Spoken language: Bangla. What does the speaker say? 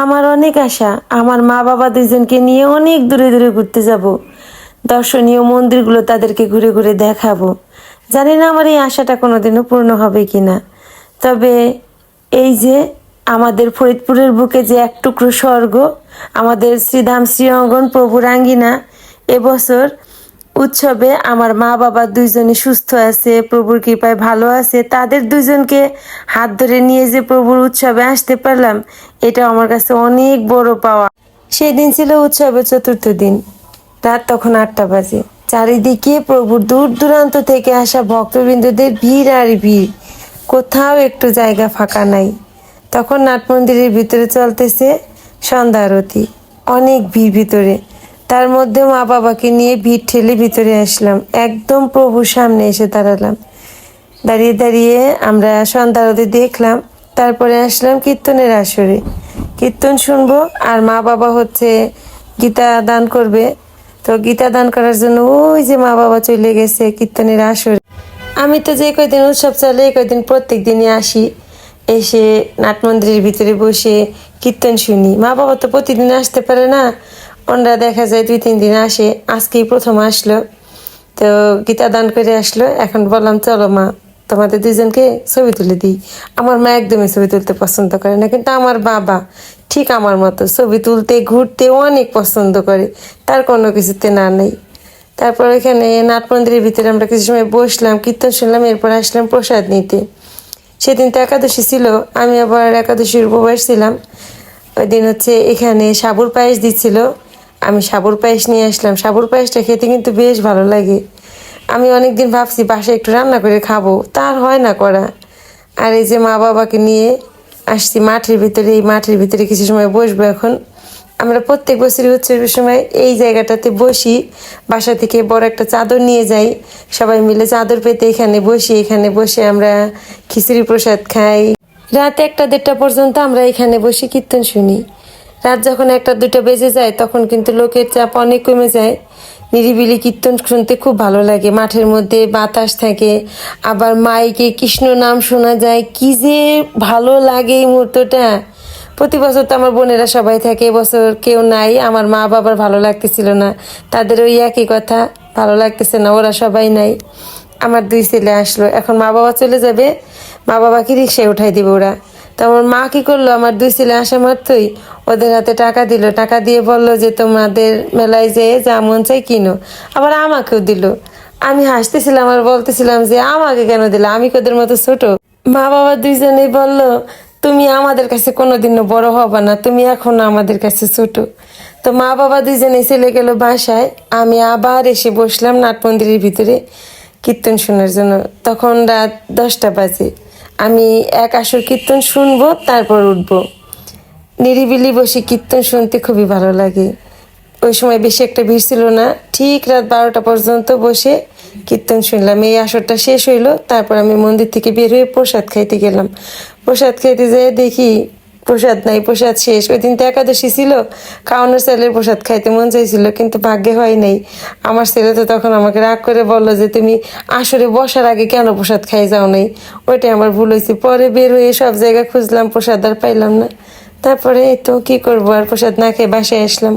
আমার অনেক আশা আমার মা বাবা দুইজনকে নিয়ে অনেক দূরে দূরে ঘুরতে যাব। দর্শনীয় মন্দিরগুলো তাদেরকে ঘুরে ঘুরে দেখাবো। জানি না আমার এই আশাটা কোনোদিনও পূর্ণ হবে কিনা। তবে এই যে আমাদের ফরিদপুরের বুকে যে এক টুকরো স্বর্গ, আমাদের শ্রীধাম শ্রীঅঙ্গন প্রভুর আঙ্গিনা, এবছর উৎসবে আমার মা বাবা দুইজনই সুস্থ আছে, প্রভুর কৃপায় ভালো আছে। তাদের দুইজনকে হাত ধরে নিয়ে যে প্রভুর উৎসবে আসতে পারলাম, এটা আমার কাছে অনেক বড় পাওয়া। সেদিন ছিল উৎসবের চতুর্থ দিন। রাত তখন 8টা বাজে। চারিদিকে প্রভুর দূর দূরান্ত থেকে আসা ভক্তবৃন্দদের ভিড় আর ভিড়, কোথাও একটু জায়গা ফাঁকা নাই। তখন নাট মন্দিরের ভিতরে চলতেছে সন্ধ্যা আরতি, অনেক ভিড় ভিতরে। তার মধ্যে মা বাবাকে নিয়ে ভিড় ঠেলে ভিতরে আসলাম, একদম প্রভুর সামনে এসে দাঁড়ালাম। দাঁড়িয়ে দাঁড়িয়ে আমরা সন্ধ্যা আরতি দেখলাম। তারপরে আসলাম কীর্তনের আসরে, কীর্তন শুনবো। আর মা বাবা হচ্ছে গীতা দান করবে। তো গীতা দান করার জন্য ওই যে মা বাবা চলে গেছে কীর্তনের আসরে। আমি তো যে কয়দিন উৎসব চলে এই কয়দিন প্রত্যেক দিনই আসি, এসে নাট মন্দিরের ভিতরে বসে কীর্তন শুনি। মা বাবা তো প্রতিদিন আসতে পারে না, ওনারা দেখা যায় 2-3 দিন আসে। আজকেই প্রথম আসলো, তো গীতা দান করে আসলো। এখন বললাম চলো মা, তোমাদের দুইজনকে ছবি তুলে দিই। আমার মা একদমই ছবি তুলতে পছন্দ করে না, কিন্তু আমার বাবা ঠিক আমার মতো ছবি তুলতে ঘুরতে অনেক পছন্দ করে, তার কোনো কিছুতে না নেই। তারপর এখানে নাট মন্দিরের ভিতরে আমরা কিছু সময় বসলাম, কীর্তন শুনলাম, এরপর আসলাম প্রসাদ নিতে। সেদিন তো একাদশী ছিল, আমি আবার একাদশীর উপবাস ছিলাম। ওই দিন হচ্ছে এখানে সাবুর পায়েস দিচ্ছিল, আমি সাবুর পায়েস নিয়ে আসলাম। সাবুর পায়েসটা খেতে কিন্তু বেশ ভালো লাগে। আমি অনেকদিন ভাবছি বাসায় একটু রান্না করে খাবো, তার হয় না করা। আর এই যে মা বাবাকে নিয়ে আসছি মাঠের ভিতরে, এই মাঠের ভিতরে কিছু সময় বসবো এখন। আমরা প্রত্যেক বছরই উৎসবের সময় এই জায়গাটাতে বসি, বাসা থেকে বড় একটা চাদর নিয়ে যাই, সবাই মিলে চাদর পেতে এখানে বসি। এখানে বসে আমরা খিচুড়ি প্রসাদ খাই। রাত 1টা-1:30 পর্যন্ত আমরা এখানে বসে কীর্তন শুনি। রাত যখন 1টা-2টা বেজে যায় তখন কিন্তু লোকের চাপ অনেক কমে যায়। নিরিবিলি কীর্তন শুনতে খুব ভালো লাগে। মাঠের মধ্যে বাতাস থাকে, আবার মাইকে কৃষ্ণ নাম শোনা যায়, কি যে ভালো লাগে এই মুহূর্তটা। প্রতি বছর তো আমার বোনেরা সবাই থাকে, এবছর কেউ নাই। আমার মা বাবার ভালো লাগতেছিল না, তাদের ওই একই কথা, ভালো লাগতেছে না, ওরা সবাই নাই। আমার 2 ছেলে আসলো, এখন মা বাবা চলে যাবে, মা বাবাকে রিক্সায় উঠাই দিবে ওরা। তো আমার মা কি করলো, আমার 2 ছেলে আসা মাত্রই ওদের হাতে টাকা দিল। টাকা দিয়ে বলল যে তোমাদের মেলায় যেয়ে যা মন চাই কিনো। আবার আমাকেও দিল। আমি হাসতেছিলাম আর বলতেছিলাম যে আমাকে কেন দিল, আমি কি ওদের মতো ছোট? মা বাবা দুইজনেই বলল তুমি আমাদের কাছে কোনোদিনও বড় হবা না, তুমি এখনো আমাদের কাছে ছোট। তো মা বাবা দুইজনেই চলে গেল বাসায়। আমি আবার এসে বসলাম নাট মন্দিরের ভিতরে কীর্তন শোনার জন্য। তখন রাত 10টা বাজে। আমি এক আসর কীর্তন শুনবো, তারপর উঠবো। নিরিবিলি বসে কীর্তন শুনতে খুবই ভালো লাগে। ওই সময় বেশি একটা ভিড় ছিল না, ঠিক রাত 12টা পর্যন্ত বসে কীর্তন শুনলাম। এই আসরটা শেষ হইলো, তারপর আমি মন্দির থেকে বের হয়ে প্রসাদ খাইতে গেলাম। প্রসাদ খাইতে যেয়ে দেখি প্রসাদ নাই, প্রসাদ শেষ। ওই দিন তো একাদশী ছিল, খাওয়ানোর চালের প্রসাদ খাইতে মন চাইছিল, কিন্তু ভাগ্যে হয় নাই। আমার ছেলে তো তখন আমাকে রাগ করে বললো যে তুমি আসরে বসার আগে কেন প্রসাদ খাই যাও নাই। ওইটাই আমার ভুল হয়েছে। পরে বের হয়ে সব জায়গায় খুঁজলাম, প্রসাদ আর পাইলাম না। তারপরে এই তো কি করবো, আর প্রসাদ না খেয়ে বাসায় আসলাম।